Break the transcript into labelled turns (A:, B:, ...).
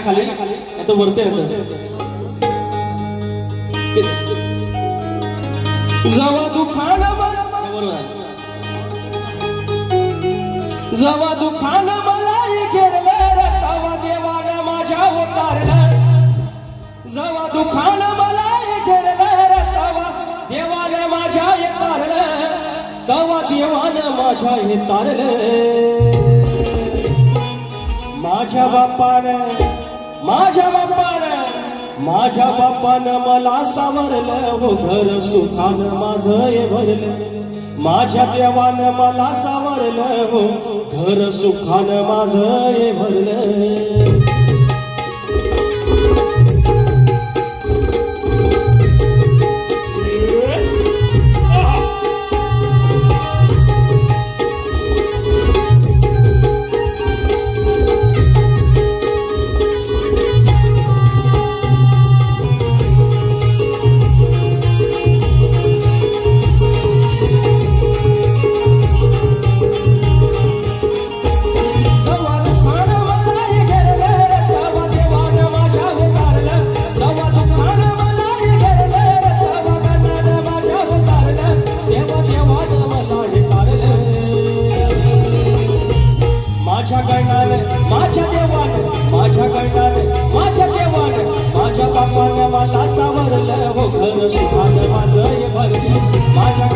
A: ना खाली आता वरते जवा दुखान जवा दुखान मला घेरलं तवा देवानं माझ्या उतारलं जवा दुखान मला घेरलं तवा देवानं माझ्या उतारलं तवा देवानं माझ्या उतारलं माझ्या बापानं मला सावरलं हो घर सुखानं माझं हे भरलं माझ्या देवानं मला सावरलं हो घर सुखानं माझं हे भरलं माझ्या बापानं मला सावरलं हो घर सुखानं माझं हे भरलं माझ्या